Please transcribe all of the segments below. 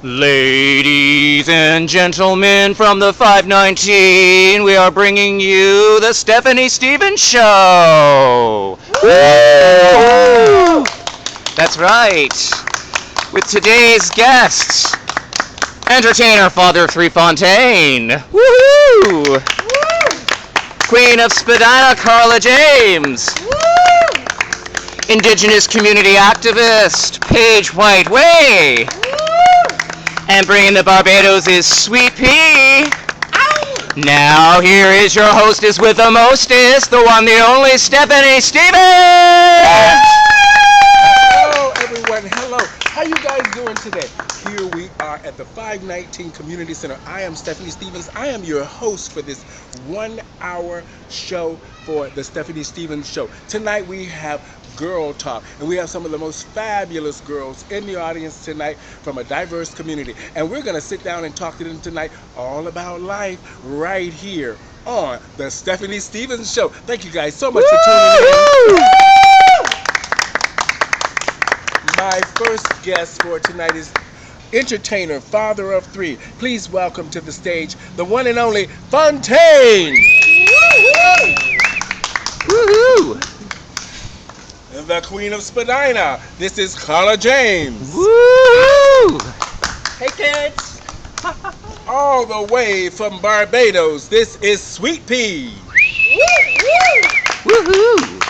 Ladies and gentlemen from the 519, we are bringing you the Stephanie Stevens Show. Woo! That's right. With today's guests, entertainer Father Three Fontaine. Woohoo! Queen of Spadina, Carla James. Indigenous community activist, Paige White Way. And bringing the Barbados is Sweet Pea. Now here is your hostess with the mostest, the one, the only, Stephanie Stevens. Hello, everyone. Hello. How you guys doing today? Here we are at the 519 Community Center. I am Stephanie Stevens. I am your host for this 1 hour show for the Stephanie Stevens Show. Tonight we have Girl Talk, and we have some of the most fabulous girls in the audience tonight from a diverse community, and we're going to sit down and talk to them tonight all about life right here on the Stephanie Stevens Show. Thank you guys so much for tuning in. My first guest for tonight is entertainer, father of three. Please welcome to the stage the one and only Fontaine. Woohoo! The Queen of Spadina. This is Carla James. Woo! Hey kids! All the way from Barbados, this is Sweet Pea. Woohoo!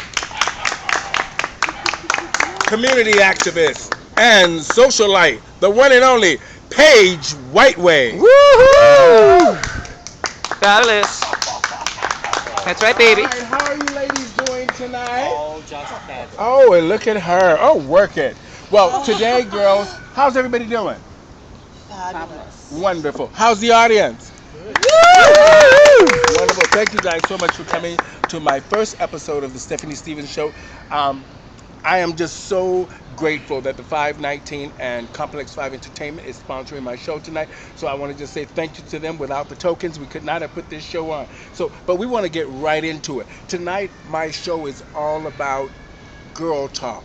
Community activist and socialite, the one and only Paige Whiteway. Woohoo! Fabulous. That's right, baby. All right, how are you ladies doing tonight? All just fabulous. Oh, and look at her. Oh, work it. Well, today, girls, how's everybody doing? Fabulous. Wonderful. How's the audience? Wonderful. Thank you guys so much for coming to my first episode of the Stephanie Stevens Show. I am just so grateful that the 519 and Complex 5 Entertainment is sponsoring my show tonight. So I want to just say thank you to them. Without the tokens, we could not have put this show on. But we want to get right into it. Tonight, my show is all about girl talk.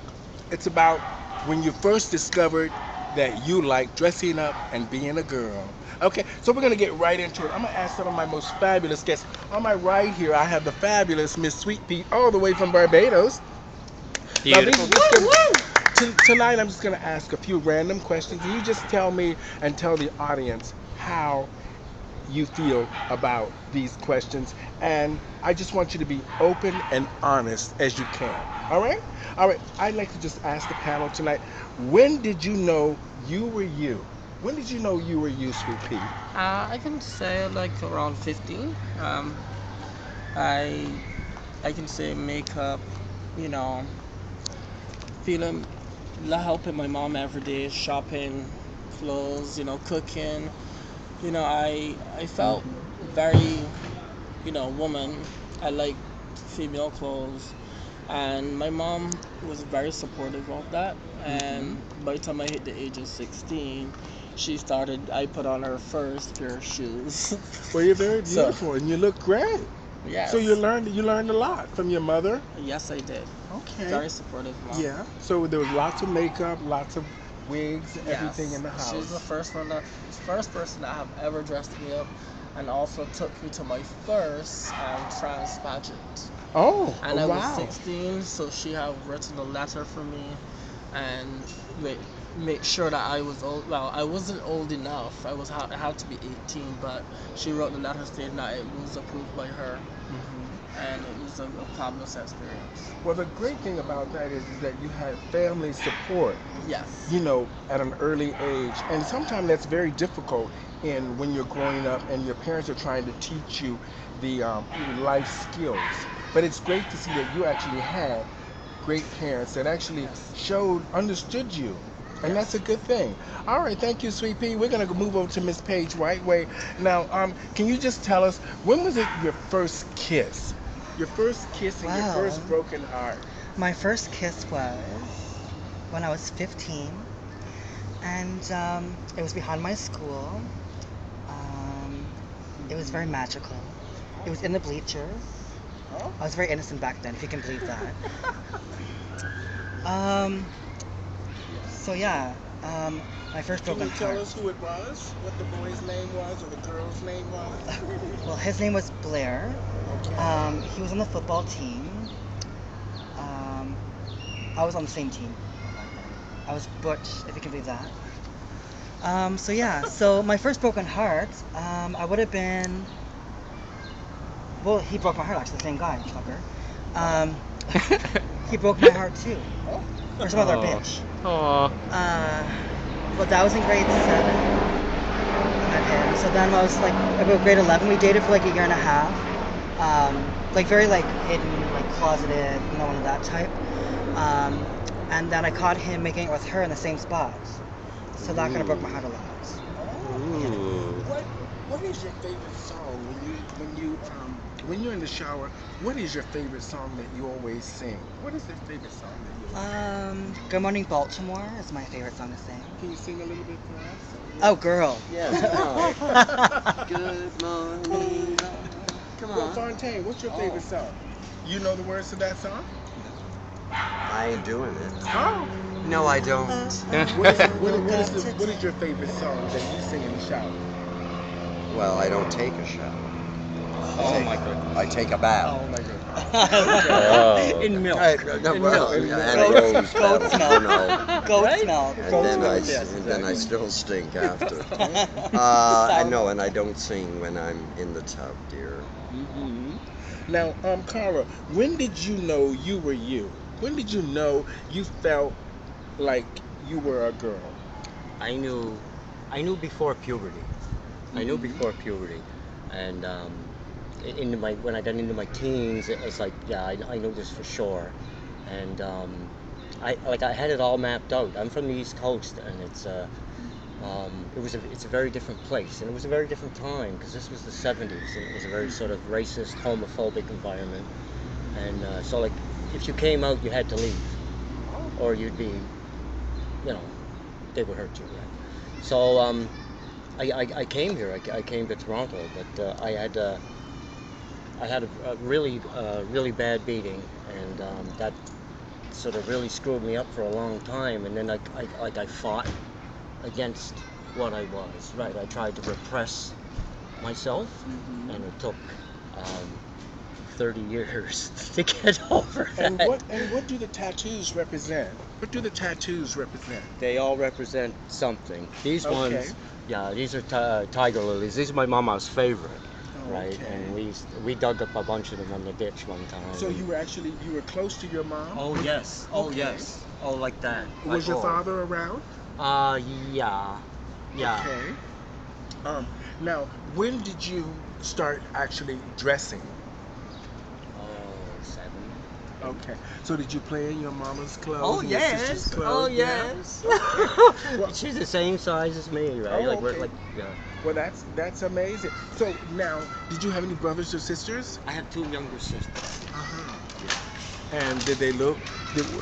It's about when you first discovered that you like dressing up and being a girl. Okay, so we're going to get right into it. I'm going to ask some of my most fabulous guests. On my right here, I have the fabulous Miss Sweet Pea, all the way from Barbados. Beautiful. Tonight, I'm just going to ask a few random questions, and you just tell me and tell the audience how you feel about these questions. And I just want you to be open and honest as you can. All right? All right. I'd like to just ask the panel tonight, when did you know you were you? When did you know you were you, Sweet Pea? I can say like around 15. I can say makeup, you know, feeling, helping my mom every day, shopping, clothes, you know, cooking. You know, I felt very, you know, woman. I like female clothes, and my mom was very supportive of that. And by the time I hit the age of 16, I put on her first pair of shoes. Well, you're very beautiful, and you look great. Yes. So you learned a lot from your mother. Yes, I did. Okay. Very supportive mom. Yeah. So there was lots of makeup, lots of wigs, everything in the house. She's the first person that have ever dressed me up, and also took me to my first trans pageant. Oh, And I wow. was 16, so she had written a letter for me, and make sure that I was old. Well, I wasn't old enough. I had to be 18, but she wrote the letter stating that it was approved by her. And it was a fabulous experience. Well, the great thing about that is that you had family support, Yes. you know, at an early age. And sometimes that's very difficult when you're growing up and your parents are trying to teach you the life skills. But it's great to see that you actually had great parents that actually understood you. And that's a good thing. All right, thank you, Sweet Pea. We're going to move over to Miss Paige Whiteway. Now, can you just tell us, when was it your first kiss? Your first kiss and your first broken heart? My first kiss was when I was 15, and it was behind my school. It was very magical. It was in the bleachers. I was very innocent back then, if you can believe that. So yeah, My first Can broken you tell heart. us who it was? What the boy's name was or the girl's name was? Well, his name was Blair. Okay. He was on the football team. I was on the same team. I was Butch, if you can believe that. So yeah, so my first broken heart, I would have been. Well, he broke my heart actually, the same guy, fucker. He broke my heart too. Oh. For some other Aw. bitch. Aw. Well, that was in grade 7. I met him. So then I was like about grade 11. We dated for like a year and a half. Like very like hidden, like closeted, one of that type. And then I caught him making it with her in the same spot. So that kind of broke my heart a lot. Ooh. What is your favorite song when you're in the shower? What is your favorite song that you always sing? What is your favorite song that you always sing? Good Morning Baltimore is my favorite song to sing. Can you sing a little bit for us? Oh, girl. Yes, Good morning. Come Well, on. Fontaine, what's your favorite song? You know the words to that song? I ain't doing it. Oh. No, I don't. What is your favorite song that you sing in the shower? Well, I don't take a shower. Oh my goodness. I take a bath. Oh my goodness. Oh. In milk. Well, milk. and Goat's rose petals, milk. you know. Goat's milk. And then I still stink after. And no, and I don't sing when I'm in the tub, dear. Mm-hmm. Now, Cara, when did you know you were you? When did you know you felt like you were a girl? I knew before puberty. I knew before puberty, and when I got into my teens, it was like, yeah, I know this for sure, and I had it all mapped out. I'm from the East Coast, and it's a very different place, and it was a very different time because this was the '70s, and it was a very sort of racist, homophobic environment, and so like if you came out, you had to leave, or you'd be, they would hurt you, right? So I came here. I came to Toronto, but I had a really bad beating, and that sort of really screwed me up for a long time. And then I fought against what I was. Right, I tried to repress myself, and it took 30 years to get over that. And what do the tattoos represent? What do the tattoos represent? They all represent something. These Okay. ones, yeah, these are tiger lilies. These are my mama's favorite, right? Okay. And we dug up a bunch of them on the ditch one time. So you were close to your mom? Oh yes, oh Okay. yes, oh like that. Was your father around? Yeah. Okay. Now, when did you start actually dressing? Oh, 7. Okay. So did you play in your mama's clothes? Oh and your sister's yes, clothes? oh Yeah? yes. Well- She's the same size as me, right? Oh, Like we're okay. like, yeah. Well, that's amazing. So now, did you have any brothers or sisters? I have 2 younger sisters. And did they look?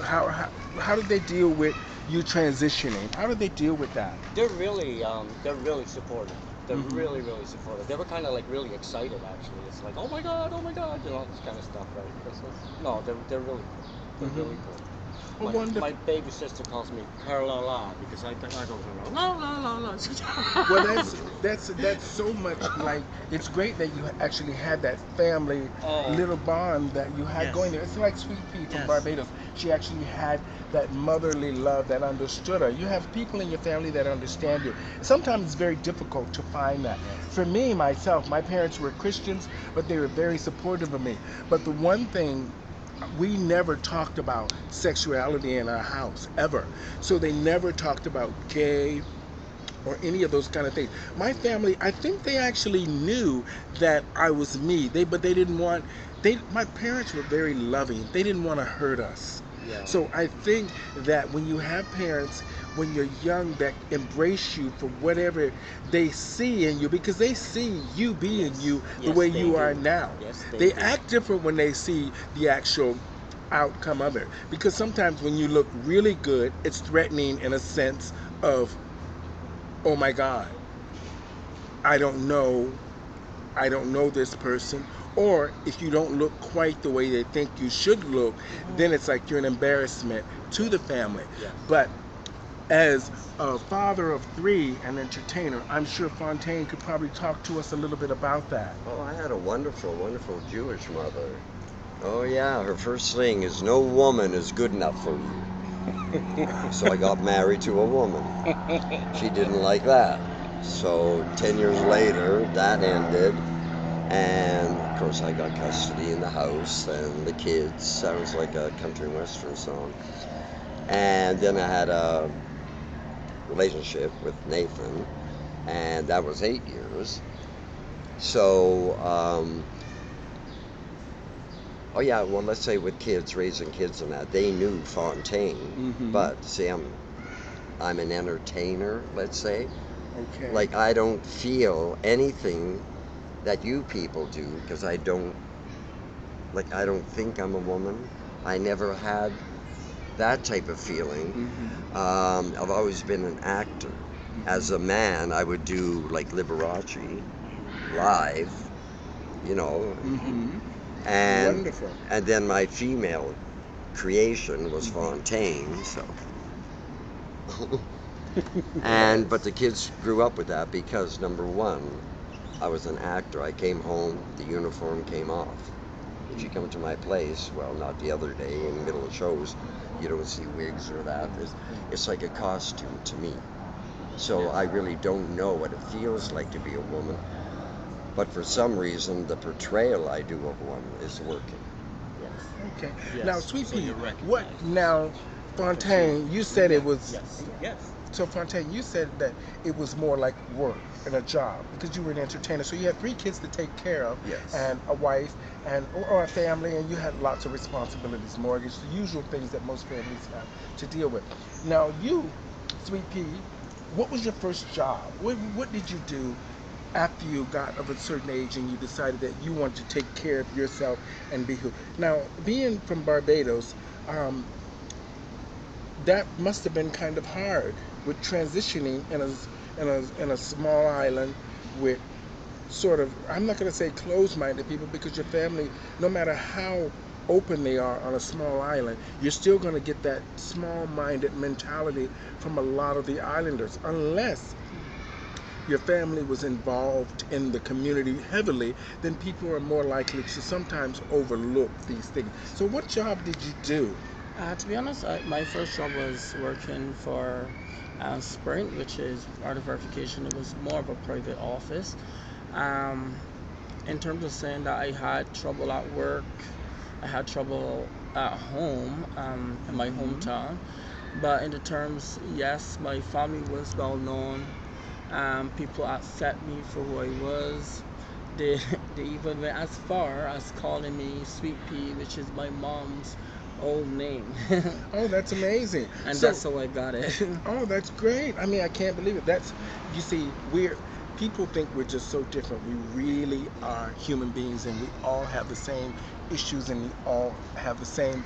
How did they deal with you transitioning? How did they deal with that? They're really supportive. They're Mhm. really supportive. They were kind of like really excited actually. It's like, oh my god, this kind of stuff, right? No, they're really cool. They're Mhm. really cool. Well, My wonderful. baby sister calls me Carla because I don't know. La. Well, that's so much like it's great that you actually had that family Oh. little bond that you had Yes. going there. It's like Sweet Pea from Yes. Barbados. She actually had that motherly love that understood her. You have people in your family that understand you. Sometimes it's very difficult to find that. Yes. For me, myself, my parents were Christians, but they were very supportive of me. But the one thing we never talked about sexuality in our house ever. So they never talked about gay or any of those kind of things. My family, I think they actually knew that I was me. But they didn't want. My parents were very loving. They didn't want to hurt us. Yeah. So I think that when you have parents when you're young that embrace you for whatever they see in you, because they see you being you the Yes, way they you do. are now. Yes, They do. act different when they see the actual outcome of it. Because sometimes when you look really good, it's threatening in a sense of, oh my God, I don't know this person. Or if you don't look quite the way they think you should look, then it's like you're an embarrassment to the family. Yes. But As a father of three, an entertainer, I'm sure Fontaine could probably talk to us a little bit about that. Oh, I had a wonderful, wonderful Jewish mother. Oh, yeah, her first thing is no woman is good enough for you. So I got married to a woman. She didn't like that. So 10 years later, that ended. And of course, I got custody in the house and the kids. Sounds like a country and western song. And then I had a relationship with Nathan, and that was 8 years. So, oh yeah, well, let's say with kids, raising kids and that, they knew Fontaine. Mhm. But see, I'm an entertainer, let's say. Okay. Like, I don't feel anything that you people do because I don't, like, I don't think I'm a woman. I never had that type of feeling. Mhm. I've always been an actor. As a man, I would do like Liberace live, you know, Mhm. and Wonderful. and then my female creation was Mhm. Fontaine. So, and but the kids grew up with that because number one, I was an actor. I came home, the uniform came off. If you come to my place, well, not the other day in the middle of shows, you don't see wigs or that. It's like a costume to me. So I really don't know what it feels like to be a woman. But for some reason, the portrayal I do of one is working. Okay. Yes. Now, Sweet So Pea, you're what recognized. now, Fontaine? You said it was. Yes. Yes. So Fontaine, you said that it was more like work and a job because you were an entertainer. So you had three kids to take care of, Yes. and a wife, and or a family, and you had lots of responsibilities, mortgage, the usual things that most families have to deal with. Now you, Sweet Pea, what was your first job? What did you do after you got of a certain age and you decided that you wanted to take care of yourself and be who? Now, being from Barbados, um, that must have been kind of hard with transitioning in a small island with sort of, I'm not going to say closed-minded people, because your family, no matter how open they are on a small island, you're still going to get that small-minded mentality from a lot of the islanders, unless your family was involved in the community heavily. Then people are more likely to sometimes overlook these things. So what job did you do? To be honest, my first job was working for Sprint, which is art of verification. It was more of a private office. Um, in terms of saying that I had trouble at work, I had trouble at home, in my hometown. But in the terms, yes, my family was well known. People accept me for who I was. They, they even went as far as calling me Sweet Pea, which is my mom's old name. Oh, that's amazing. And So, that's how I got it. oh, that's great. I mean, I can't believe it. That's, you see, we're, people think we're just so different. We really are human beings, and we all have the same issues, and we all have the same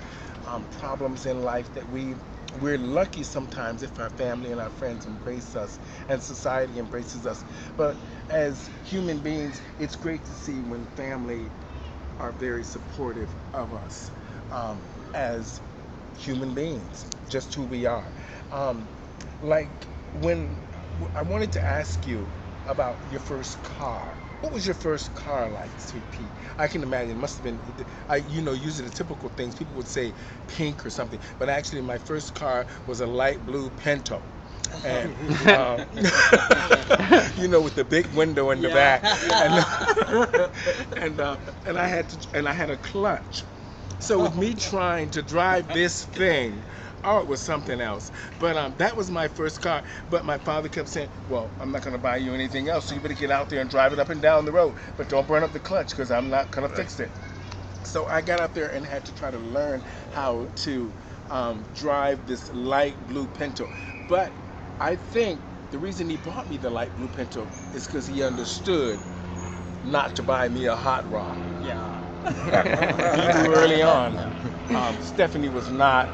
problems in life that we're lucky sometimes if our family and our friends embrace us and society embraces us. But as human beings, it's great to see when family are very supportive of us um, as human beings, just who we are. Um, like when I wanted to ask you about your first car. What was your first car like, Sweet Pea? I can imagine it must have been, usually the typical things people would say pink or something, but actually my first car was a light blue Pinto. And with the big window in the back, and I had a clutch. So with me trying to drive this thing, oh, it was something else. But that was my first car. But my father kept saying, "Well, I'm not gonna buy you anything else, so you better get out there and drive it up and down the road. But don't burn up the clutch, because I'm not gonna fix it." So I got out there and had to try to learn how to drive this light blue Pinto. But I think the reason he bought me the light blue Pinto is because he understood not to buy me a hot rod. Yeah. He knew early on Stephanie was not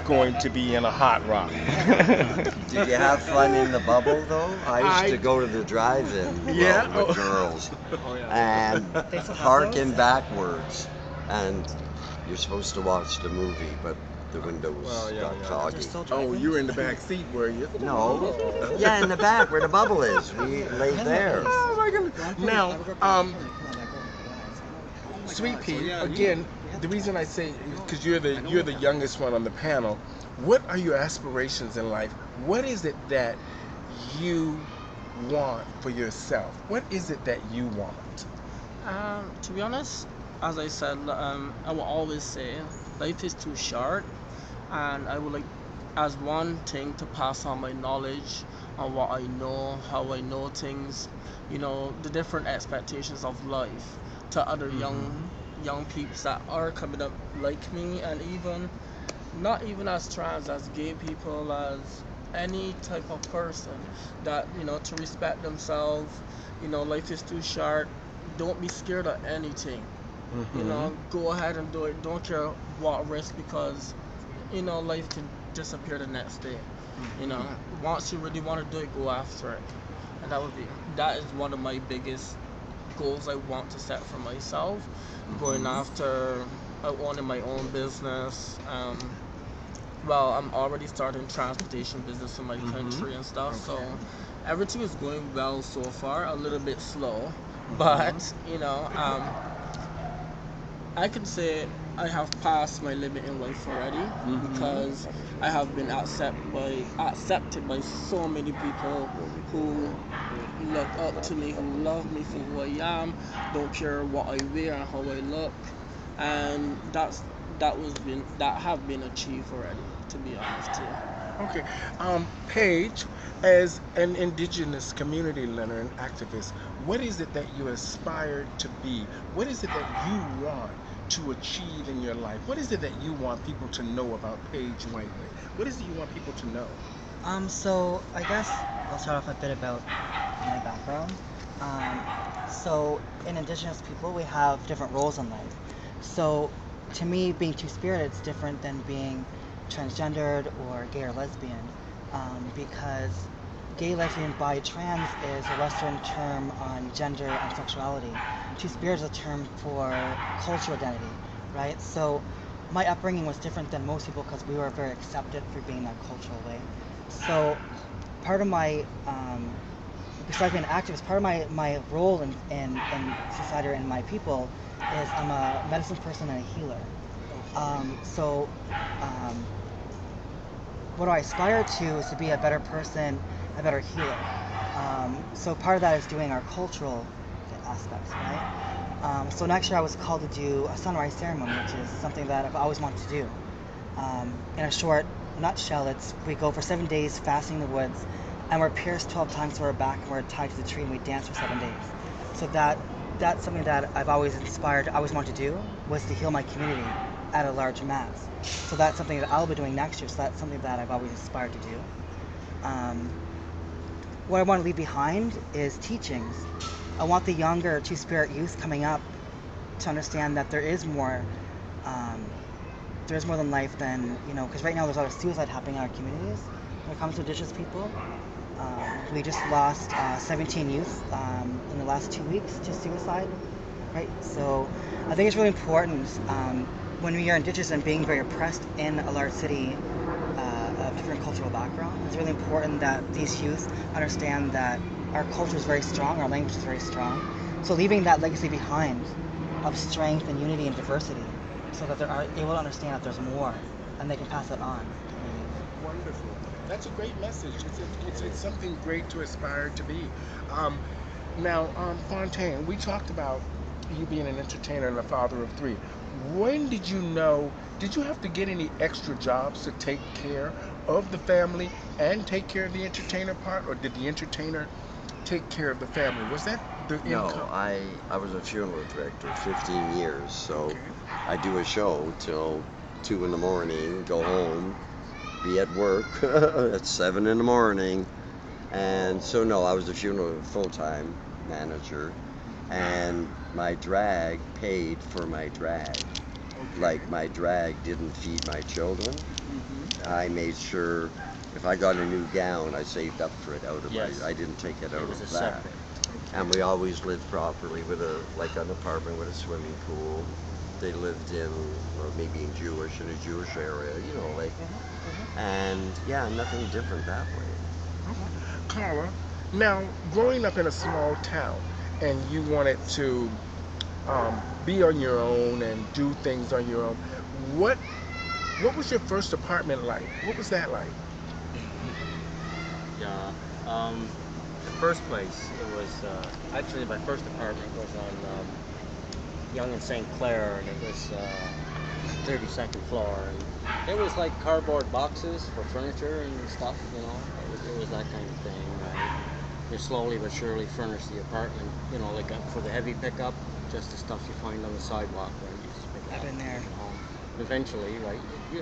going to be in a hot rod. Did you have fun in the bubble though? I used to I go to the drive-in Yeah. well, with girls Oh yeah. and They still have harken those? backwards, and you're supposed to watch the movie, but The windows Well, yeah, got yeah. foggy. They're still Oh, driving? you were in the back seat, were you? No. Yeah, in the back where the bubble is. We laid there. Oh my goodness. Now, Sweet God, Pea, so yeah, again, the reason I say, because you're the youngest one on the panel, what are your aspirations in life? What is it that you want for yourself? What is it that you want? To be honest, as I said, I will always say life is too short, and I would like, as one thing, to pass on my knowledge on what I know, how I know things, the different expectations of life to other young peeps that are coming up like me, and even not even as trans, as gay people, as any type of person, that to respect themselves. Life is too short. Don't be scared of anything. Go ahead and do it. Don't care what risk, because life can disappear the next day. Once you really want to do it, go after it. And that is one of my biggest goals I want to set for myself. Going after owning my own business. Well, I'm already starting transportation business in my country and stuff, so everything is going well so far. A little bit slow, but I can say I have passed my limit in life already, because I have been accepted by so many people who look up to me, who love me for who I am, don't care what I wear and how I look, and that have been achieved already, to be honest too. Okay. Paige, as an indigenous community learner and activist, what is it that you aspire to be? What is it that you want to achieve in your life? What is it that you want people to know about Paige Whiteley? What is it you want people to know? So I guess I'll start off a bit about my background. So in Indigenous people, we have different roles in life. So to me, being two-spirit, it's different than being transgendered or gay or lesbian, because gay, lesbian, bi, trans is a Western term on gender and sexuality. Two-spirit is a term for cultural identity, right? So my upbringing was different than most people because we were very accepted for being that cultural way. So part of my, besides being an activist, part of my role in society or in my people is I'm a medicine person and a healer. What I aspire to is to be a better person, a better healer. So part of that is doing our cultural aspects, right? So next year I was called to do a sunrise ceremony, which is something that I've always wanted to do. In a short nutshell, we go for 7 days fasting in the woods, and we're pierced 12 times to our back, and we're tied to the tree, and we dance for 7 days. So that's something that I've always I always wanted to do, was to heal my community at a large mass. So that's something that I'll be doing next year. So that's something that I've always aspired to do. What I want to leave behind is teachings. I want the younger two-spirit youth coming up to understand that there is more than life than, because right now there's a lot of suicide happening in our communities when it comes to Indigenous people. We just lost 17 youth in the last 2 weeks to suicide, right? So I think it's really important when we are Indigenous and being very oppressed in a large city of different cultural background. It's really important that these youth understand that our culture is very strong, our language is very strong. So leaving that legacy behind of strength and unity and diversity, so that they're able to understand that there's more, and they can pass that on. Wonderful. That's a great message. It's something great to aspire to be. Now, Fontaine, we talked about you being an entertainer and a father of three. When did you have to get any extra jobs to take care of the family and take care of the entertainer part, or did the entertainer take care of the family? Was that the No, income? I was a funeral director 15 years, so Okay. I do a show till 2 in the morning, go home, be at work at 7 in the morning. And so, no, I was a funeral full-time manager, and my drag paid for my drag. Like, my drag didn't feed my children. I made sure if I got a new gown, I saved up for it out of Yes. I didn't take it out It was a of that. separate. And we always lived properly with an apartment with a swimming pool. they lived in, or maybe in a Jewish area, you know, like, and yeah, nothing different that way. Carla, now growing up in a small town, and you wanted to be on your own and do things on your own, what was your first apartment like? What was that like? Yeah. The first place, it was actually my first apartment was on Young and St. Clair, and it was 32nd floor. And it was like cardboard boxes for furniture and stuff, you know. It was that kind of thing. Right? You slowly but surely furnish the apartment, you know, like for the heavy pickup, just the stuff you find on the sidewalk, right? You just pick it I've up been there. and take it home. Eventually, right, you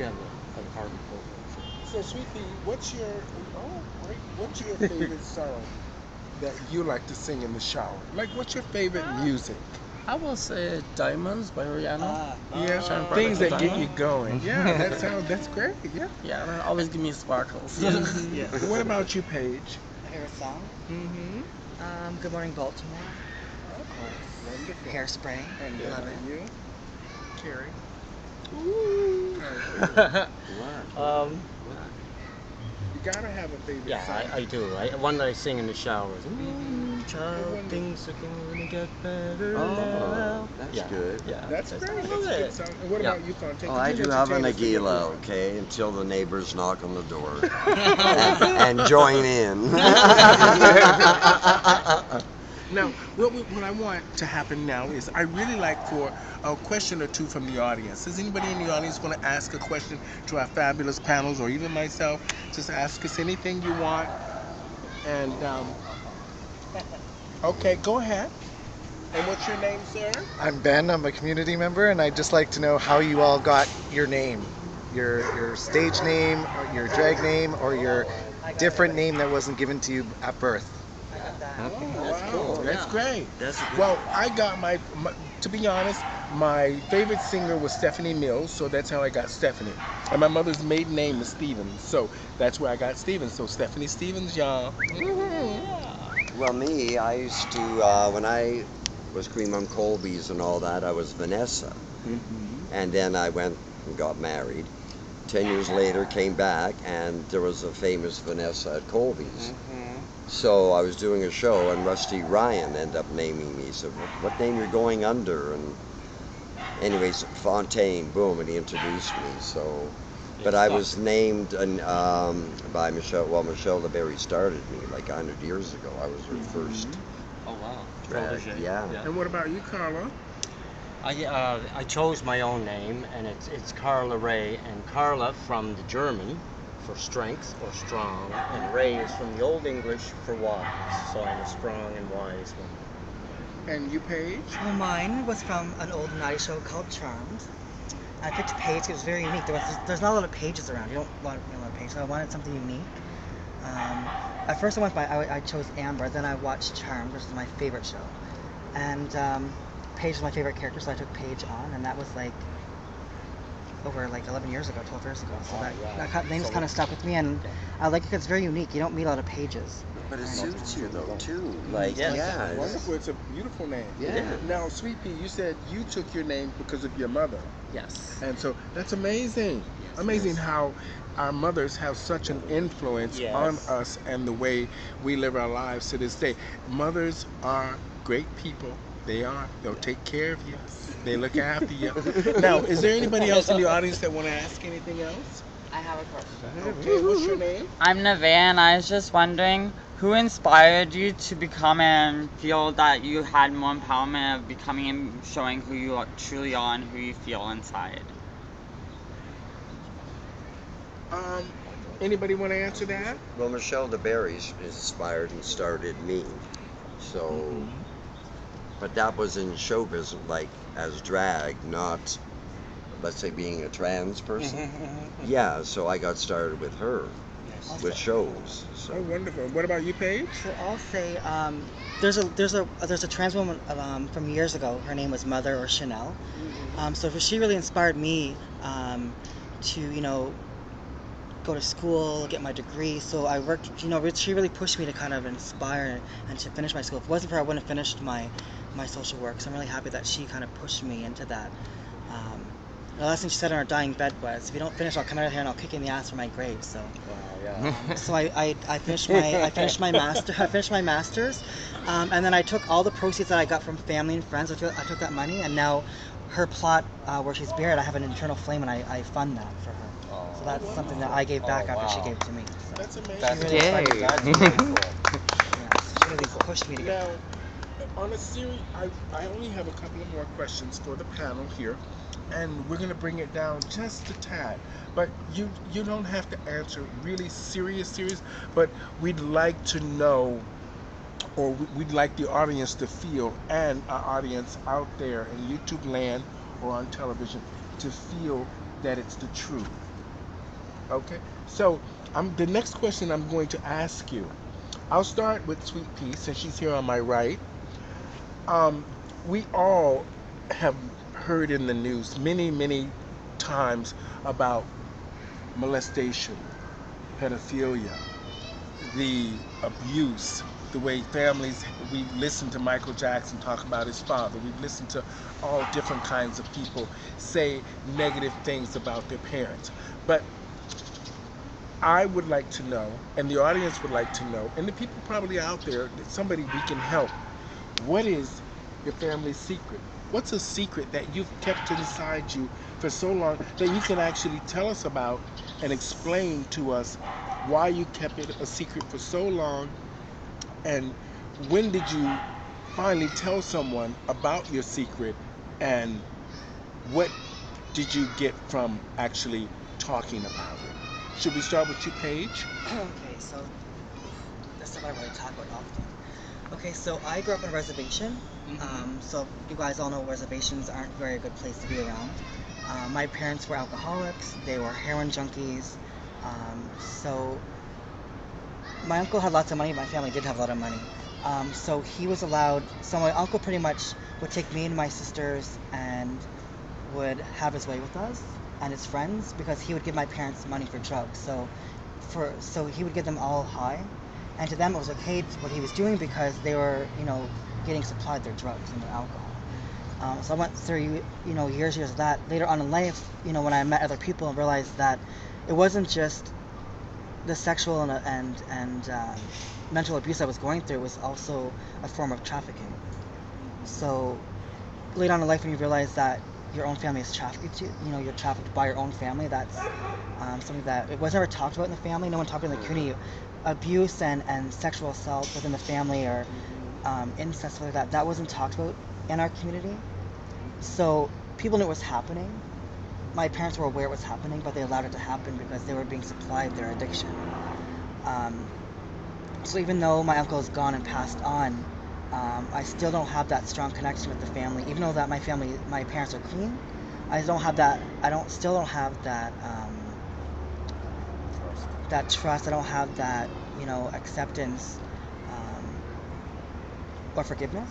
have an apartment full. So, Sweet Pea, what's your favorite song that you like to sing in the shower? Like, what's your favorite music? I will say Diamonds by Rihanna. Yeah, Shine bright things like that a get you diamond. going. Yeah, that's great. Yeah. Yeah, that always give me sparkles. Yeah. What about you, Paige? My favorite song? Mm-hmm. Good Morning Baltimore. Of course. Wonderful. Hairspray. And Love it. you, Carrie? What? You gotta have a favorite Yeah, song. I do. One that I sing in the shower is Child, things are gonna get better Oh, now. that's Yeah. good. Yeah, That's great. I That's love a good it. song. And what Yeah. about you, Fontaine? Oh, Could I you do have an entertain us with your Nagila, song? okay, until the neighbors knock on the door and join in. Now, what I want to happen now is I really like for a question or two from the audience. Does anybody in the audience want to ask a question to our fabulous panels, or even myself? Just ask us anything you want. And okay, go ahead. And what's your name, sir? I'm Ben. I'm a community member, and I'd just like to know how you all got your name, your stage name, or your drag name, or your different name that wasn't given to you at birth. I got that. Oh, That's wow, cool, that's yeah. great. That's a good Well, I got to be honest, my favorite singer was Stephanie Mills, so that's how I got Stephanie. And my mother's maiden name is Stevens, so that's where I got Stevens. So Stephanie Stevens, y'all. Well, me, I used to, when I was Cream on Colby's and all that, I was Vanessa. And then I went and got married. 10 years later, came back, and there was a famous Vanessa at Colby's. So I was doing a show, and Rusty Ryan ended up naming me. He said, what name you're going under? And anyways, Fontaine, boom, and he introduced me. So, but I was named by Michelle. Well, Michelle LeBerry started me like 100 years ago. I was her first Oh wow. drag. Protege. Yeah. And what about you, Carla? I chose my own name, and it's Carla Ray, and Carla from the German for strength or strong, and Ray is from the Old English for wise. So I'm a strong and wise woman. And you, Paige? Well, mine was from an old naughty show called Charmed. I picked Paige. It was very unique. There's not a lot of pages around. You don't want a lot of pages. So I wanted something unique. At first I chose Amber. Then I watched Charmed, which is my favorite show. And Paige is my favorite character, so I took Paige on, and that was like over like 11 years ago, 12 years ago. So that name's kind of stuck with me, and I like it because it's very unique. You don't meet a lot of Pages. But it suits you though too. Like Yes. yeah, it's- Wonderful. It's a beautiful name. Yeah. Now, Sweet Pea, you said you took your name because of your mother. Yes. And so that's amazing. Amazing how our mothers have such an influence Yes. on us and the way we live our lives to this day. Mothers are great people. They are. They'll take care of you. They look after you. Now, is there anybody else in the audience that want to ask anything else? I have a question. Okay, what's your name? I'm Nevaeh, and I was just wondering who inspired you to become and feel that you had more empowerment of becoming and showing who you truly are and who you feel inside? Anybody want to answer that? Well, Michelle DeBerry's inspired and started me. So, but that was in show business, like as drag, not, let's say, being a trans person. Yeah, so I got started with her, with shows. So. Oh, wonderful. What about you, Paige? So I'll say there's a trans woman from years ago. Her name was Mother or Chanel. So she really inspired me to go to school, get my degree. So I worked. She really pushed me to kind of inspire and to finish my school. If it wasn't for her, I wouldn't have finished my my social work. So I'm really happy that she kind of pushed me into that. The last thing she said on her dying bed was, "If you don't finish, I'll come out of here and I'll kick you in the ass for my grave." So, so I finished my master's, and then I took all the proceeds that I got from family and friends. I took that money, and now her plot where she's buried, I have an internal flame, and I fund that for her. So that's something that I gave back after she gave to me. So. That's amazing. That's really Yay. That's really cool. Yeah, so she really pushed me to get. Now, on a series, I only have a couple of more questions for the panel here, and we're going to bring it down just a tad. But you don't have to answer really serious, but we'd like to know, or we'd like the audience to feel, and our audience out there in YouTube land or on television, to feel that it's the truth. Okay? So, the next question I'm going to ask you, I'll start with Sweet Pea, since she's here on my right. We all have heard in the news many times about molestation, pedophilia, the abuse, the way families, we listen to Michael Jackson talk about his father. We've listened to all different kinds of people say negative things about their parents. But I would like to know, and the audience would like to know, and the people probably out there, that somebody we can help. What is your family's secret? What's a secret that you've kept inside you for so long that you can actually tell us about and explain to us why you kept it a secret for so long, and when did you finally tell someone about your secret, and what did you get from actually talking about it? Should we start with you, Paige? Okay, so that's something I really talk about often. Okay, so I grew up on a reservation. So you guys all know reservations aren't a very good place to be around. My parents were alcoholics. They were heroin junkies. So my uncle had lots of money. My family did have a lot of money. So he was allowed. So my uncle pretty much would take me and my sisters and would have his way with us and his friends, because he would give my parents money for drugs. So he would get them all high, and to them it was okay what he was doing, because they were, getting supplied their drugs and their alcohol. So I went through, years of that. Later on in life, when I met other people and realized that it wasn't just the sexual and mental abuse I was going through, was also a form of trafficking. So later on in life, when you realize that your own family is trafficked you, you're trafficked by your own family, that's something that it was never talked about in the family. No one talked about in the community. Abuse and sexual assault within the family, or incest, like that wasn't talked about in our community. So people knew it was happening. My parents were aware it was happening, but they allowed it to happen because they were being supplied their addiction. So even though my uncle is gone and passed on, I still don't have that strong connection with the family. Even though that my parents are clean, I still don't have that that trust. I don't have that, acceptance or forgiveness.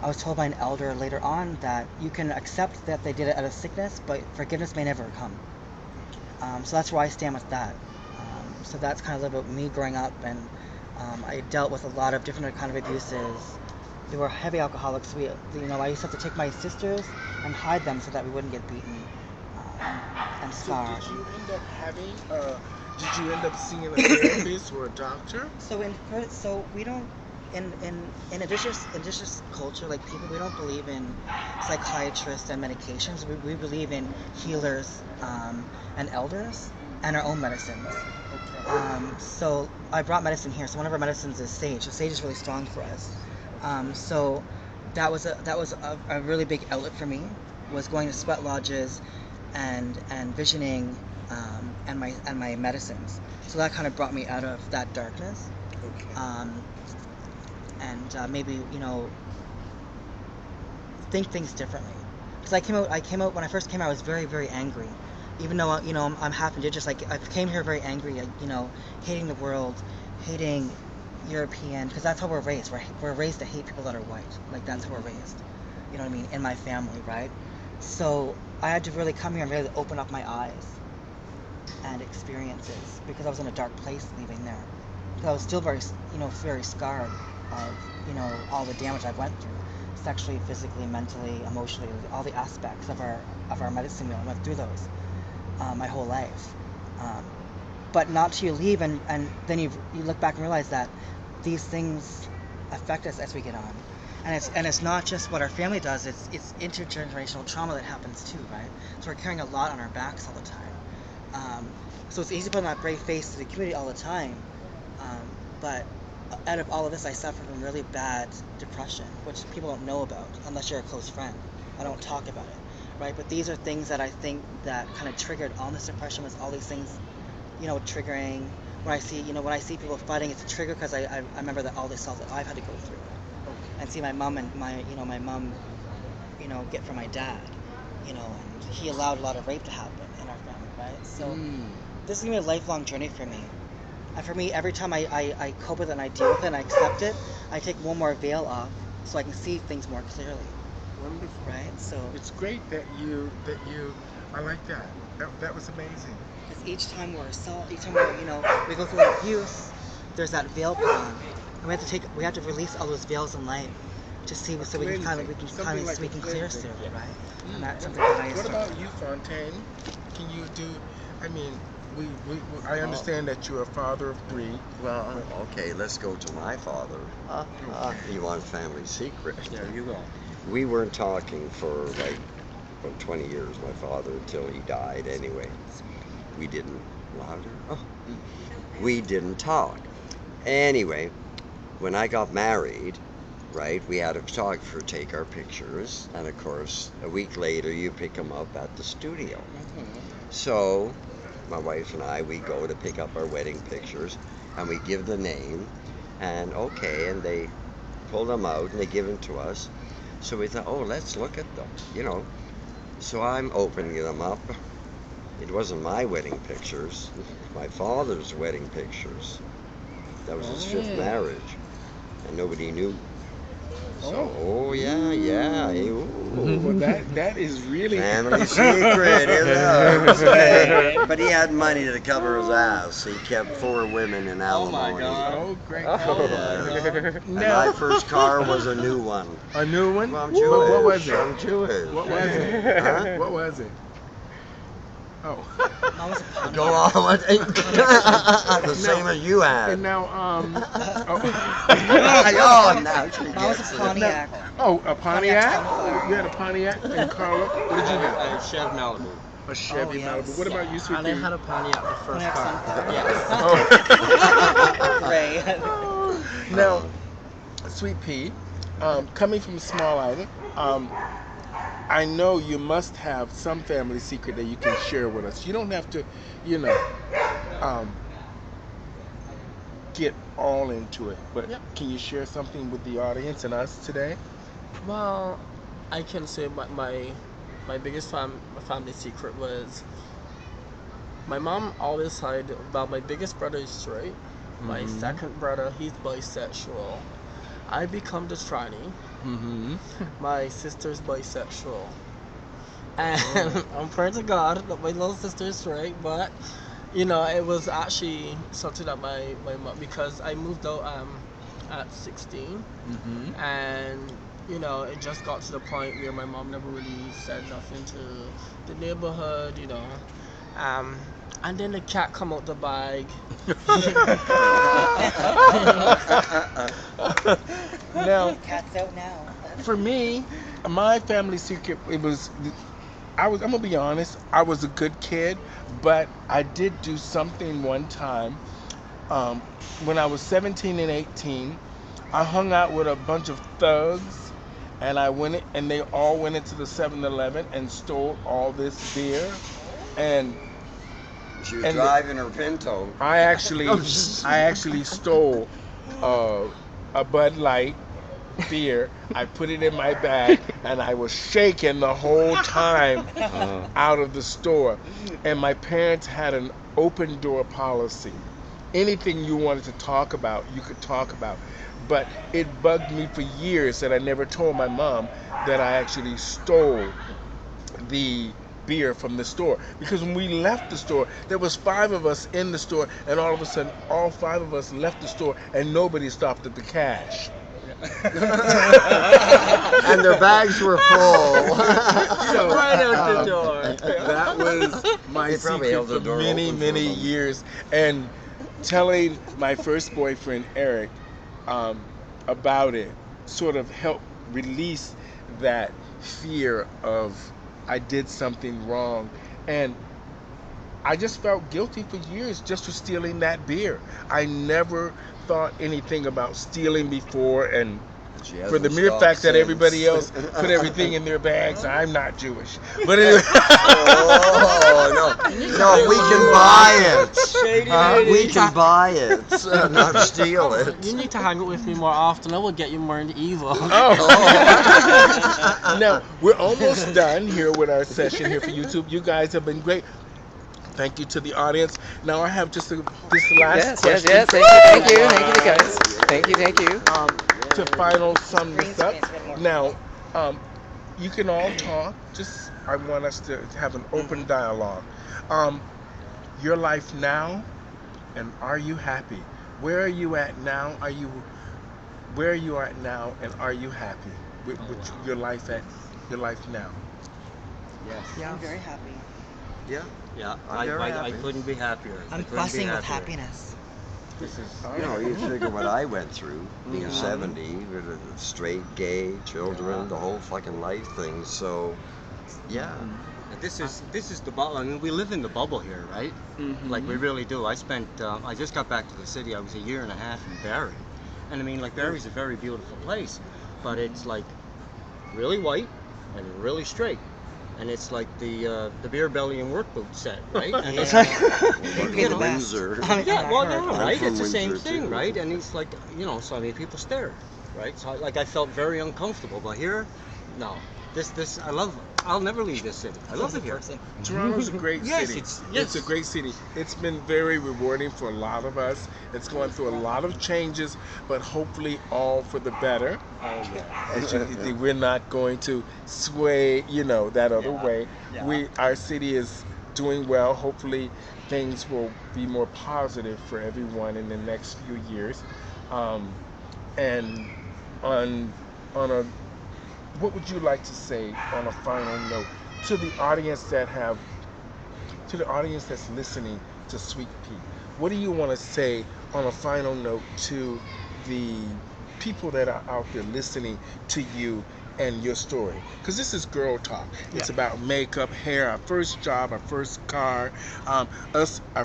I was told by an elder later on that you can accept that they did it out of sickness, but forgiveness may never come. So that's where I stand with that. So that's kind of a little bit me growing up, and I dealt with a lot of different kind of abuses. They were heavy alcoholics. I used to have to take my sisters and hide them so that we wouldn't get beaten and scarred. So did you end up seeing a therapist or a doctor? So we don't, in indigenous culture, like people, we don't believe in psychiatrists and medications. We believe in healers and elders and our own medicines. So I brought medicine here. So one of our medicines is sage. So sage is really strong for us. So that was a really big outlet for me, was going to sweat lodges and visioning and my medicines. So that kind of brought me out of that darkness. Okay. And maybe think things differently. Because I came out when I first came out, I was very, very angry. Even though I'm half indigenous, I came here very angry. Hating the world, hating European, because that's how we're raised. We're raised to hate people that are white. Like, that's how we're raised. You know what I mean? In my family, right? So I had to really come here and really open up my eyes and experiences, because I was in a dark place leaving there. Because I was still very, very scarred. of, all the damage I've went through, sexually, physically, mentally, emotionally, all the aspects of our medicine wheel. I went through those my whole life. But not till you leave, and then you look back and realize that these things affect us as we get on. And it's not just what our family does, it's intergenerational trauma that happens too, right? So we're carrying a lot on our backs all the time. So it's easy to put on that brave face to the community all the time. But out of all of this, I suffered from really bad depression, which people don't know about unless you're a close friend. I don't talk about it, right? But these are things that I think that kind of triggered all this depression, was all these things, triggering. When I see people fighting, it's a trigger because I remember that all this stuff that I've had to go through, and see my mom get from my dad, and he allowed a lot of rape to happen in our family, right? So this is gonna be a lifelong journey for me. And for me, every time I cope with it and I deal with it and I accept it, I take one more veil off so I can see things more clearly. Wonderful. Right? So it's great that you I like that. That was amazing. Because each time we're assaulted, each time we go through abuse, there's that veil put on. And we have to release all those veils in life to see, so we can clear through it, right? And that's something that I. What about you, Fontaine? Can you do? I mean, I understand that you're a father of 3. Well, okay, let's go to my father. You want a family secret? There you go. We weren't talking for like about 20 years, my father, until he died anyway. We didn't, louder? Oh. We didn't talk. Anyway, when I got married, right, we had a photographer take our pictures, and of course, a week later, you pick them up at the studio. So, my wife and I, we go to pick up our wedding pictures, and we give the name, and and they pull them out, and they give them to us. So we thought, let's look at them, So I'm opening them up. It wasn't my wedding pictures, my father's wedding pictures. That was his 5th marriage, and nobody knew. So, yeah. Well, that is really family secret, isn't it? But he had money to cover his ass. He kept 4 women in alimony. Oh my God. Oh, great. And my first car was a new one. A new one? Well, I'm Jewish. What was it? I'm Jewish. What was it? Huh? What was it? Oh. Go on with it. The same as you had. And now, now she Mine was gets a it. Pontiac. a Pontiac? Pontiac. You had a Pontiac? And Carla, what did you have? Chef Malibu. A Chevy yes. Malibu. What about you, Sweet And I Pea? had a Pontiac the first Pontiac car. Sunflower. Yes. Right. Now, Sweet Pea, coming from a small island, I know you must have some family secret that you can share with us. You don't have to, get all into it, but can you share something with the audience and us today? Well, I can say my biggest family secret was my mom always said about my biggest brother is straight. My second brother, he's bisexual. I become the tranny. My sister's bisexual. And I'm praying to God that my little sister is straight, but it was actually something that my mom, because I moved out at 16, and it just got to the point where my mom never really said nothing to the neighborhood, and then the cat come out the bag. Now, Cat's out now. for me, my family secret, I'm gonna be honest, I was a good kid, but I did do something one time. When I was 17 and 18, I hung out with a bunch of thugs, and they all went into the 7-Eleven and stole all this beer, and She was driving her Pinto. I actually stole a Bud Light beer. I put it in my bag, and I was shaking the whole time out of the store. And my parents had an open door policy. Anything you wanted to talk about, you could talk about. But it bugged me for years that I never told my mom that I actually stole the beer from the store. Because when we left the store, there was 5 of us in the store, and all of a sudden all 5 of us left the store and nobody stopped at the cash. And their bags were full. So, Right out the door. that was my They probably secret held the for door many, open for many them. years. And telling my first boyfriend, Eric, about it sort of helped release that fear of I did something wrong. And I just felt guilty for years just for stealing that beer. I never thought anything about stealing before, and She for the hasn't mere stopped fact that everybody since. else put everything in their bags, I'm not Jewish. But anyway. Oh no, we can buy Shady it. lady. We can buy it, not steal You it. need to hang out with me more often. I will get you more into evil. Oh. Now, we're almost done here with our session here for YouTube. You guys have been great. Thank you to the audience. Now I have just this last question. Thank you guys. Thank you. To final sum this up. Now, you can all talk. Just I want us to have an open dialogue. Your life now, and are you happy? Where are you at now? Where you are at now, and are you happy with your life now? Yes. Yeah, I'm very happy. Yeah, Yeah. I'm very I happy. couldn't be happier. I I'm couldn't be buzzing with happier. happiness. This is. you know, you figure what I went through, being Mhm. 70, with a straight, gay, children, the whole fucking life thing. So, yeah. This is the bubble. I mean, we live in the bubble here, right? Like we really do. I spent. I just got back to the city. I was a year and a half in Barrie, and I mean, like Barrie's a very beautiful place, but it's like really white and really straight, and it's like the beer belly and work boot set, right? And it's like, Be the best. Windsor. yeah, well, yeah, I'm right. from It's the same Windsor, thing, too. right? And he's like, so I mean, people stare, right? So I felt very uncomfortable, but here, no. This I'll never leave this city. I love it here. Toronto's a great Yes, city. yes. It's a great city. It's been very rewarding for a lot of us. It's going through a lot of changes, but hopefully all for the better. We're not going to sway, that other way. Our city is doing well. Hopefully things will be more positive for everyone in the next few years. And on a what would you like to say on a final note to the audience that's listening to Sweet Pea? What do you want to say on a final note to the people that are out there listening to you and your story? Because this is girl talk. It's about makeup, hair, our first job, our first car, our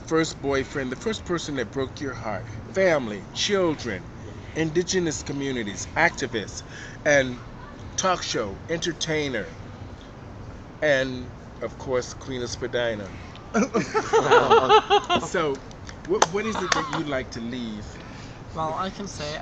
first boyfriend, the first person that broke your heart, family, children, indigenous communities, activists, and talk show, entertainer, and of course Queen of Spadina. So, what is it that you'd like to leave? Well, I can say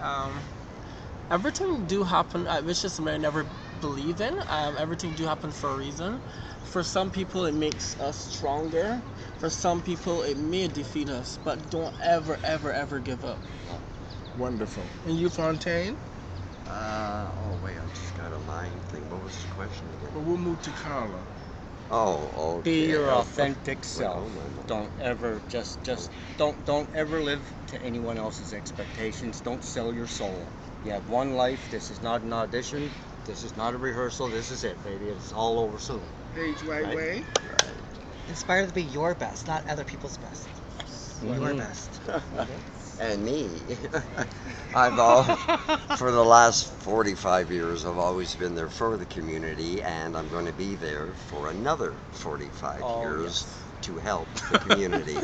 everything do happen. Which is something I never believe in. Everything do happen for a reason. For some people, it makes us stronger. For some people, it may defeat us. But don't ever, ever, ever give up. Wonderful. And you, Fontaine? Oh wait, I just got a mind thing. What was the question Well, again? we'll move to Carla. Oh, okay. Be your authentic Well, self. Don't ever just don't ever live to anyone else's expectations. Don't sell your soul. You have one life. This is not an audition. This is not a rehearsal. This is it, baby. It's all over soon. Paige White Way. Inspired to be your best, not other people's best. Your best. And me. For the last 45 years, I've always been there for the community, and I'm going to be there for another 45 years to help the community.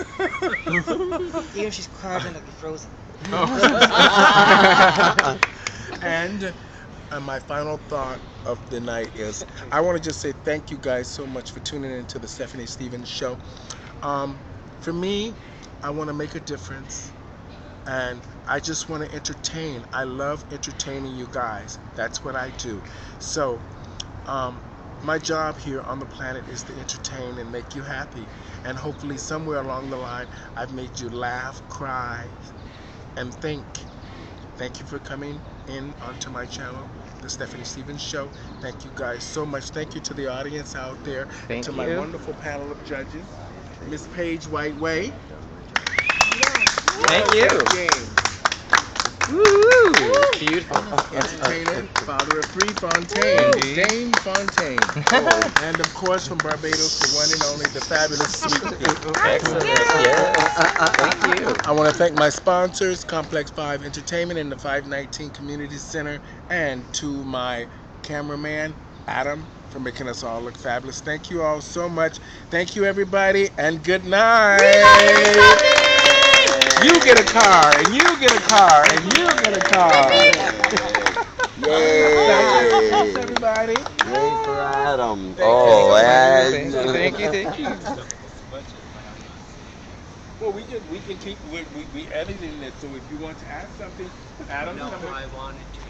Even if she's carved and it'll be frozen. And my final thought of the night is I want to just say thank you guys so much for tuning in to the Stephanie Stevens Show. For me, I want to make a difference, and I just want to entertain. I love entertaining you guys. That's what I do. So my job here on the planet is to entertain and make you happy, and hopefully somewhere along the line I've made you laugh, cry, and think. Thank you for coming in onto my channel, the Stephanie Stevens Show. Thank you guys so much. Thank you to the audience out there, Thank to you. my wonderful panel of judges, Miss Paige White Way. Thank you. James. Woo! beautiful. Entertainer, father of three, Fontaine, Dame Fontaine. And of course from Barbados, the one and only, the fabulous Sweet Pea. Excellent. Yes. Thank you. I want to thank my sponsors, Complex 5 Entertainment and the 519 Community Center, and to my cameraman, Adam, for making us all look fabulous. Thank you all so much. Thank you, everybody, and good night. You get a car, and you get a car, and you get a car. Yay! Thanks, everybody. Yay for Adam. Thank Oh, you. and Thank you. Well, we can keep we editing this. So if you want to ask something, Adam, No, come in. I wanted to